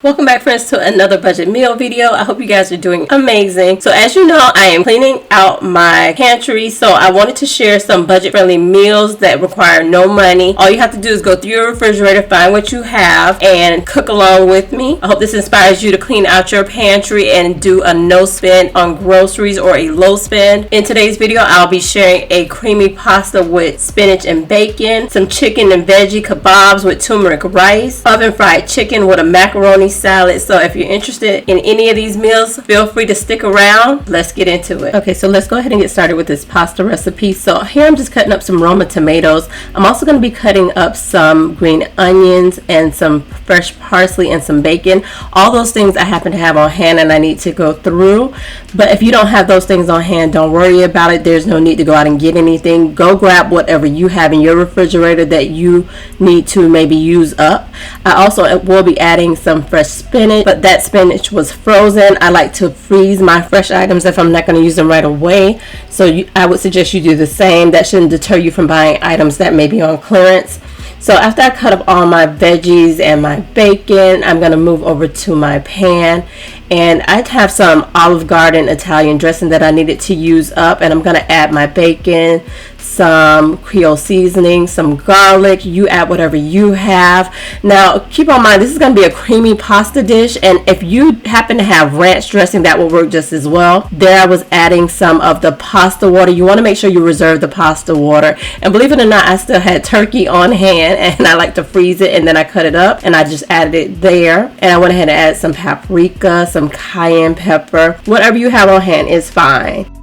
Welcome back, friends, to another budget meal video. I hope you guys are doing amazing. So as you know, I am cleaning out my pantry, so I wanted to share some budget friendly meals that require no money. All you have to do is go through your refrigerator, find what you have, and cook along with me. I hope this inspires you to clean out your pantry and do a no spend on groceries or a low spend. In today's video, I'll be sharing a creamy pasta with spinach and bacon, some chicken and veggie kebabs with turmeric rice, oven fried chicken with a macaroni salad. So if you're interested in any of these meals, feel free to stick around. Let's get into it. Okay, so let's go ahead and get started with this pasta recipe. So here I'm just cutting up some Roma tomatoes. I'm also going to be cutting up some green onions and some fresh parsley and some bacon. All those things I happen to have on hand and I need to go through. But if you don't have those things on hand, don't worry about it. There's no need to go out and get anything. Go grab whatever you have in your refrigerator that you need to maybe use up. I also will be adding some fresh spinach, but that spinach was frozen. I like to freeze my fresh items if I'm not going to use them right away. So I would suggest you do the same. That shouldn't deter you from buying items that may be on clearance. So after I cut up all my veggies and my bacon, I'm going to move over to my pan. And I have some Olive Garden Italian dressing that I needed to use up. And I'm going to add my bacon, some Creole seasoning, some garlic. You add whatever you have. Now, keep in mind, this is going to be a creamy pasta dish. And if you happen to have ranch dressing, that will work just as well. There I was adding some of the pasta water. You want to make sure you reserve the pasta water. And believe it or not, I still had turkey on hand. And I like to freeze it. And then I cut it up. And I just added it there. And I went ahead and added some paprika, some cayenne pepper. Whatever you have on hand is fine.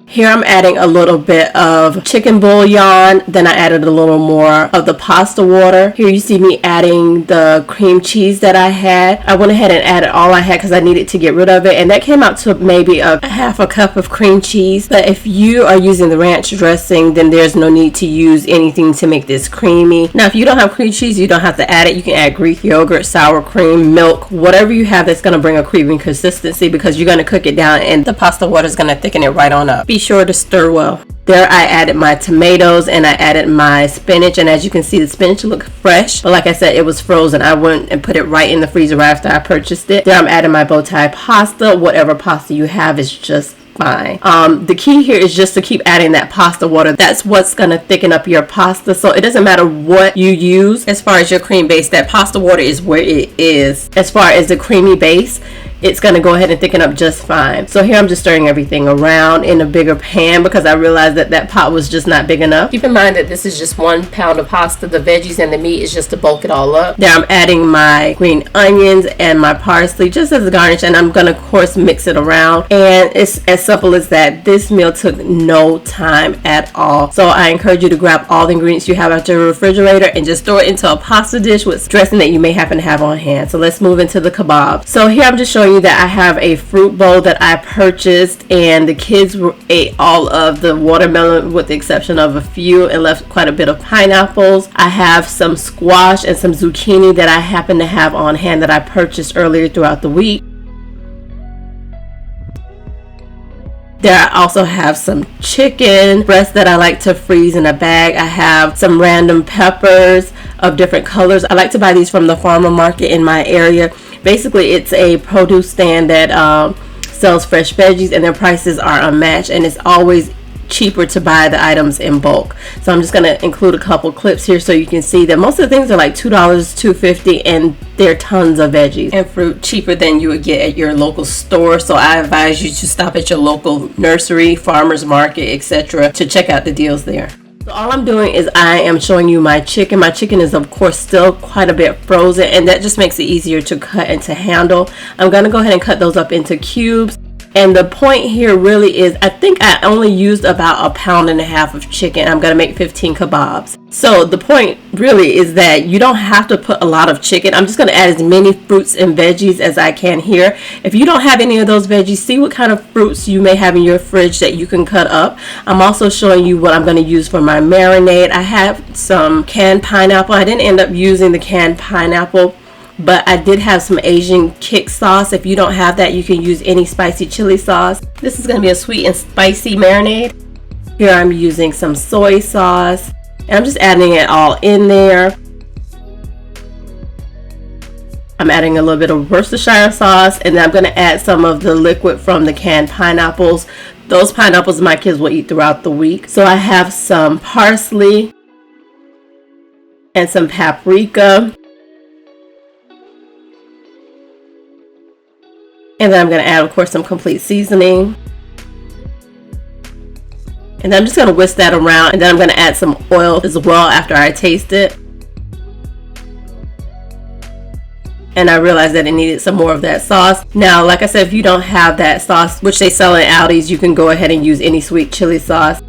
Here I'm adding a little bit of chicken bouillon, then I added a little more of the pasta water. Here you see me adding the cream cheese that I had. I went ahead and added all I had because I needed to get rid of it, and that came out to maybe a half a cup of cream cheese. But if you are using the ranch dressing, then there's no need to use anything to make this creamy. Now if you don't have cream cheese, you don't have to add it. You can add Greek yogurt, sour cream, milk, whatever you have that's going to bring a creamy consistency, because you're going to cook it down and the pasta water is going to thicken it right on up. Be sure to stir well. There I added my tomatoes and I added my spinach, and as you can see, the spinach looked fresh, but like I said, it was frozen. I went and put it right in the freezer right after I purchased it. There I'm adding my bowtie pasta. Whatever pasta you have is just fine. The key here is just to keep adding that pasta water. That's what's going to thicken up your pasta. So it doesn't matter what you use as far as your cream base, that pasta water is where it is. As far as the creamy base, it's going to go ahead and thicken up just fine. So here I'm just stirring everything around in a bigger pan because I realized that that pot was just not big enough. Keep in mind that this is just 1 pound of pasta. The veggies and the meat is just to bulk it all up. There I'm adding my green onions and my parsley just as a garnish, and I'm going to of course mix it around. And it's as simple as that. This meal took no time at all. So I encourage you to grab all the ingredients you have out your refrigerator and just throw it into a pasta dish with dressing that you may happen to have on hand. So let's move into the kebab. So here I'm just showing you that I have a fruit bowl that I purchased, and the kids ate all of the watermelon with the exception of a few and left quite a bit of pineapples. I have some squash and some zucchini that I happen to have on hand that I purchased earlier throughout the week. There I also have some chicken breast that I like to freeze in a bag. I have some random peppers of different colors. I like to buy these from the farmer market in my area. Basically, it's a produce stand that sells fresh veggies, and their prices are unmatched, and it's always cheaper to buy the items in bulk. So I'm just going to include a couple clips here so you can see that most of the things are like $2, $2.50, and there are tons of veggies and fruit cheaper than you would get at your local store. So I advise you to stop at your local nursery, farmers market, etc. to check out the deals there. So all I'm doing is I am showing you my chicken. My chicken is of course still quite a bit frozen, and that just makes it easier to cut and to handle. I'm going to go ahead and cut those up into cubes. And the point here really is, I think I only used about 1.5 pounds of chicken. I'm going to make 15 kebabs. So the point really is that you don't have to put a lot of chicken. I'm just going to add as many fruits and veggies as I can here. If you don't have any of those veggies, see what kind of fruits you may have in your fridge that you can cut up. I'm also showing you what I'm going to use for my marinade. I have some canned pineapple. I didn't end up using the canned pineapple, but I did have some Asian kick sauce. If you don't have that, you can use any spicy chili sauce. This is going to be a sweet and spicy marinade. Here I'm using some soy sauce, and I'm just adding it all in there. I'm adding a little bit of Worcestershire sauce, and then I'm going to add some of the liquid from the canned pineapples. Those pineapples my kids will eat throughout the week. So I have some parsley and some paprika. And then I'm going to add, of course, some complete seasoning. And then I'm just going to whisk that around, and then I'm going to add some oil as well after I taste it. And I realized that it needed some more of that sauce. Now, like I said, if you don't have that sauce, which they sell in Aldi's, you can go ahead and use any sweet chili sauce.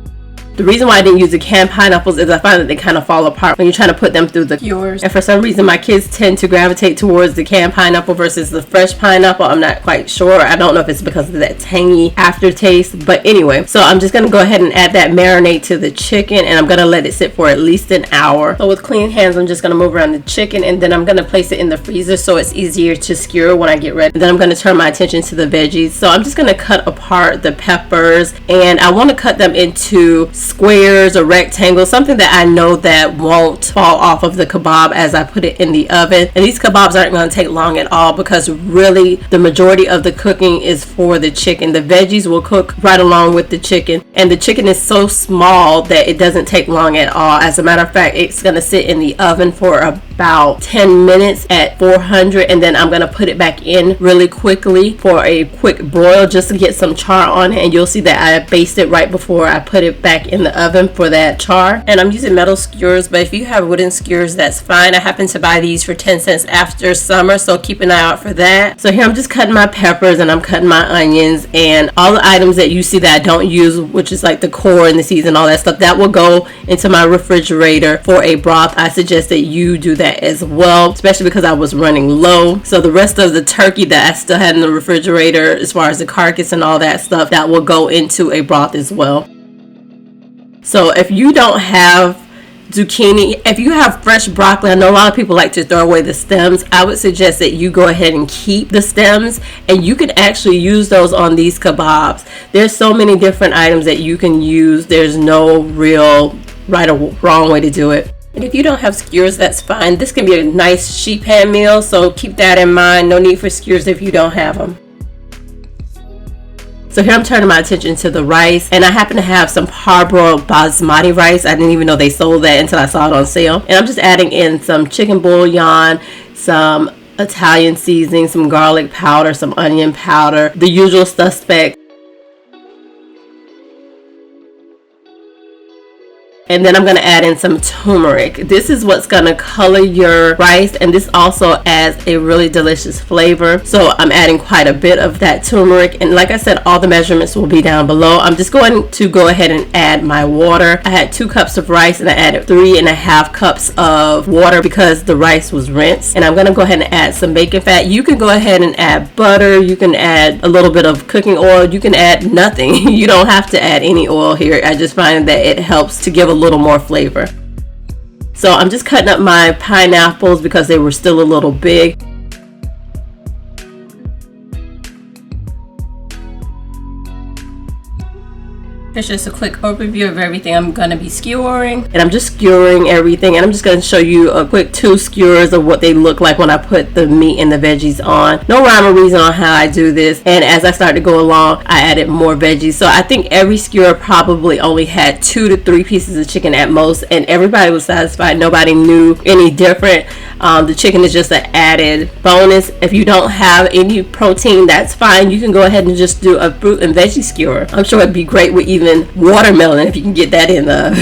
The reason why I didn't use the canned pineapples is I find that they kind of fall apart when you're trying to put them through the skewers. And for some reason, my kids tend to gravitate towards the canned pineapple versus the fresh pineapple. I'm not quite sure. I don't know if it's because of that tangy aftertaste. But anyway, so I'm just going to go ahead and add that marinade to the chicken, and I'm going to let it sit for at least an hour. So with clean hands, I'm just going to move around the chicken, and then I'm going to place it in the freezer so it's easier to skewer when I get ready. And then I'm going to turn my attention to the veggies. So I'm just going to cut apart the peppers, and I want to cut them into squares or rectangles, something that I know that won't fall off of the kebab as I put it in the oven. And these kebabs aren't going to take long at all because really the majority of the cooking is for the chicken. The veggies will cook right along with the chicken, and the chicken is so small that it doesn't take long at all. As a matter of fact, it's going to sit in the oven for about 10 minutes at 400, and then I'm going to put it back in really quickly for a quick broil just to get some char on it. And you'll see that I basted right before I put it back in the oven for that char. And I'm using metal skewers, but if you have wooden skewers, that's fine. I happen to buy these for 10 cents after summer, so keep an eye out for that. So here I'm just cutting my peppers and I'm cutting my onions, and all the items that you see that I don't use, which is like the core and the season, all that stuff, that will go into my refrigerator for a broth. I suggest that you do that as well, especially because I was running low. So the rest of the turkey that I still had in the refrigerator, as far as the carcass and all that stuff, that will go into a broth as well. So if you don't have zucchini, if you have fresh broccoli, I know a lot of people like to throw away the stems. I would suggest that you go ahead and keep the stems, and you can actually use those on these kebabs. There's so many different items that you can use. There's no real right or wrong way to do it. And if you don't have skewers, that's fine. This can be a nice sheet pan meal, so keep that in mind. No need for skewers if you don't have them. So here I'm turning my attention to the rice, and I happen to have some parboiled basmati rice. I didn't even know they sold that until I saw it on sale. And I'm just adding in some chicken bouillon, some Italian seasoning, some garlic powder, some onion powder, the usual suspect. And then I'm going to add in some turmeric. This is what's going to color your rice, and this also adds a really delicious flavor. So I'm adding quite a bit of that turmeric, and like I said, all the measurements will be down below. I'm just going to go ahead and add my water. I had 2 cups of rice, and I added 3.5 cups of water because the rice was rinsed. And I'm going to go ahead and add some bacon fat. You can go ahead and add butter. You can add a little bit of cooking oil. You can add nothing. You don't have to add any oil here. I just find that it helps to give a little more flavor. So I'm just cutting up my pineapples because they were still a little big. Here's just a quick overview of everything I'm going to be skewering. And I'm just skewering everything, and I'm just going to show you a quick 2 skewers of what they look like when I put the meat and the veggies on. No rhyme or reason on how I do this, and as I started to go along, I added more veggies. So I think every skewer probably only had 2 to 3 pieces of chicken at most, and everybody was satisfied. Nobody knew any different. The chicken is just an added bonus. If you don't have any protein, that's fine. You can go ahead and just do a fruit and veggie skewer. I'm sure it'd be great with even watermelon if you can get that in the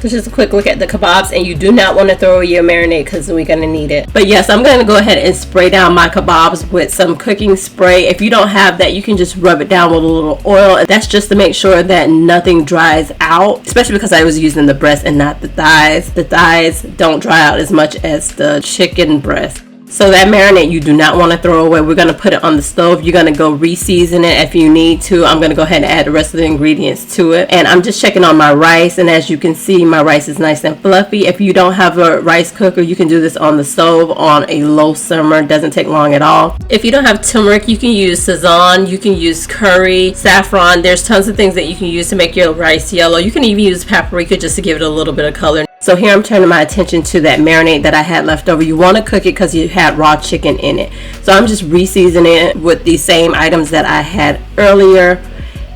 So just a quick look at the kebabs, and you do not want to throw away your marinade because we're going to need it. But yes, I'm going to go ahead and spray down my kebabs with some cooking spray. If you don't have that, you can just rub it down with a little oil, and that's just to make sure that nothing dries out, especially because I was using the breast and not the thighs. The thighs don't dry out as much as the chicken breast. So that marinade you do not want to throw away. We're going to put it on the stove. You're going to go re-season it if you need to. I'm going to go ahead and add the rest of the ingredients to it. And I'm just checking on my rice. And as you can see, my rice is nice and fluffy. If you don't have a rice cooker, you can do this on the stove on a low simmer. It doesn't take long at all. If you don't have turmeric, you can use sazon. You can use curry, saffron. There's tons of things that you can use to make your rice yellow. You can even use paprika just to give it a little bit of color. So here I'm turning my attention to that marinade that I had left over. You want to cook it because you had raw chicken in it. So I'm just re-seasoning it with the same items that I had earlier.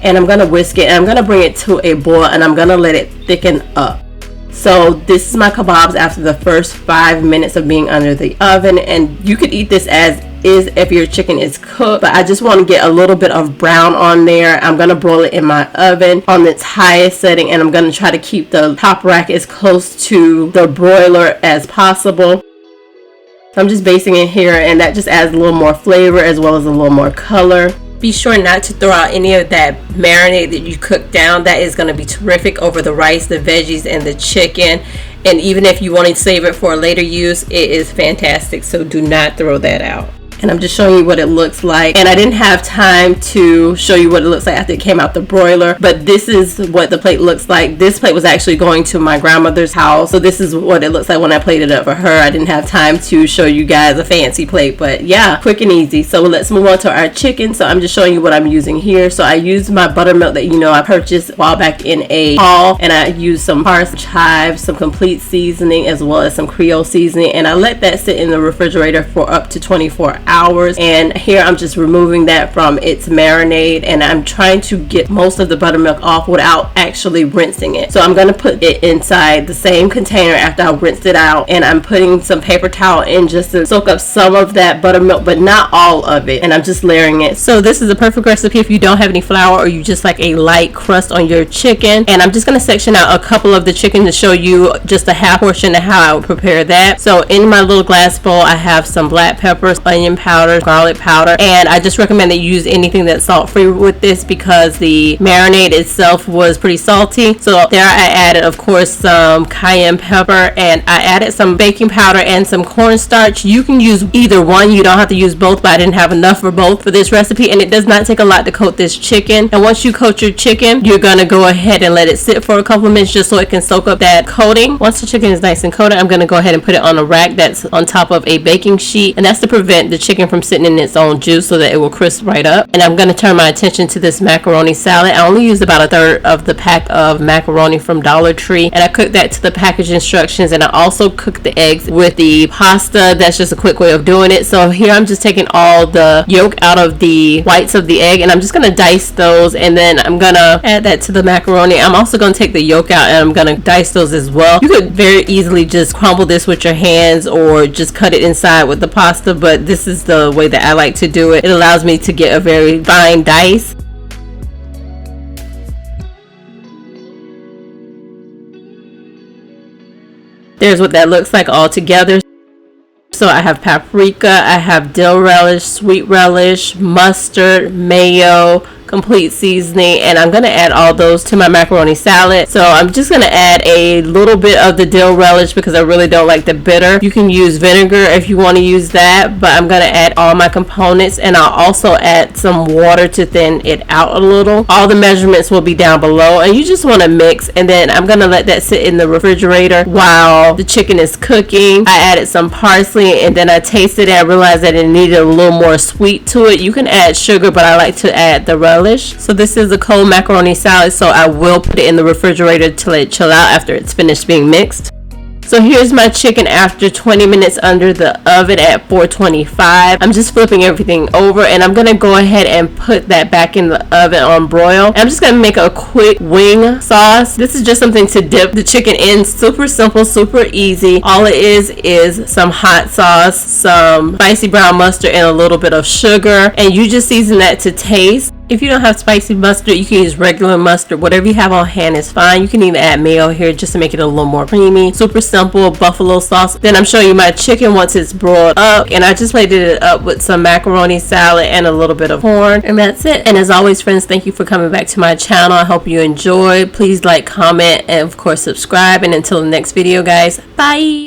And I'm going to whisk it and I'm going to bring it to a boil and I'm going to let it thicken up. So this is my kebabs after the first 5 minutes of being under the oven. And you could eat this as is if your chicken is cooked, but I just want to get a little bit of brown on there. I'm going to broil it in my oven on its highest setting, and I'm going to try to keep the top rack as close to the broiler as possible. So I'm just basting it here, and that just adds a little more flavor as well as a little more color. Be sure not to throw out any of that marinade that you cooked down. That is going to be terrific over the rice, the veggies, and the chicken. And even if you want to save it for a later use, it is fantastic. So do not throw that out. And I'm just showing you what it looks like. And I didn't have time to show you what it looks like after it came out the broiler, but this is what the plate looks like. This plate was actually going to my grandmother's house, so this is what it looks like when I plated it up for her. I didn't have time to show you guys a fancy plate, but yeah, quick and easy. So let's move on to our chicken. So I'm just showing you what I'm using here. So I used my buttermilk that I purchased a while back in a haul, and I used some parsley, chives, some complete seasoning, as well as some Creole seasoning, and I let that sit in the refrigerator for up to 24 hours. And here I'm just removing that from its marinade, and I'm trying to get most of the buttermilk off without actually rinsing it. So I'm going to put it inside the same container after I rinsed it out, and I'm putting some paper towel in just to soak up some of that buttermilk, but not all of it, and I'm just layering it. So this is a perfect recipe if you don't have any flour or you just like a light crust on your chicken. And I'm just going to section out a couple of the chicken to show you just a half portion of how I would prepare that. So in my little glass bowl I have some black peppers, onion powder, garlic powder, and I just recommend that you use anything that's salt free with this because the marinade itself was pretty salty. So there I added, of course, some cayenne pepper, and I added some baking powder and some cornstarch. You can use either one, you don't have to use both, but I didn't have enough for both for this recipe, and it does not take a lot to coat this chicken. And once you coat your chicken, you're gonna go ahead and let it sit for a couple of minutes just so it can soak up that coating. Once the chicken is nice and coated, I'm gonna go ahead and put it on a rack that's on top of a baking sheet, and that's to prevent the chicken from sitting in its own juice so that it will crisp right up. And I'm going to turn my attention to this macaroni salad. I only used about a third of the pack of macaroni from Dollar Tree, and I cooked that to the package instructions, and I also cooked the eggs with the pasta. That's just a quick way of doing it. So here I'm just taking all the yolk out of the whites of the egg, and I'm just going to dice those, and then I'm going to add that to the macaroni. I'm also going to take the yolk out and I'm going to dice those as well. You could very easily just crumble this with your hands or just cut it inside with the pasta, but this is the way that I like to do it. It allows me to get a very fine dice. There's what that looks like all together. So I have paprika, I have dill relish, sweet relish, mustard, mayo, complete seasoning, and I'm going to add all those to my macaroni salad. So I'm just going to add a little bit of the dill relish because I really don't like the bitter. You can use vinegar if you want to use that, but I'm going to add all my components, and I'll also add some water to thin it out a little. All the measurements will be down below, and you just want to mix, and then I'm going to let that sit in the refrigerator while the chicken is cooking. I added some parsley, and then I tasted it and I realized that it needed a little more sweet to it. You can add sugar, but I like to add the relish. So this is a cold macaroni salad, so I will put it in the refrigerator to let it chill out after it's finished being mixed. So here's my chicken after 20 minutes under the oven at 425. I'm just flipping everything over, and I'm gonna go ahead and put that back in the oven on broil. I'm just gonna make a quick wing sauce. This is just something to dip the chicken in. Super simple, super easy. All it is some hot sauce, some spicy brown mustard, and a little bit of sugar, and you just season that to taste. If you don't have spicy mustard, you can use regular mustard. Whatever you have on hand is fine. You can even add mayo here just to make it a little more creamy. Super simple buffalo sauce. Then I'm showing you my chicken once it's broiled up, and I just plated it up with some macaroni salad and a little bit of corn, and that's it. And as always, friends, thank you for coming back to my channel. I hope you enjoyed. Please like, comment, and of course subscribe. And until the next video, guys, bye.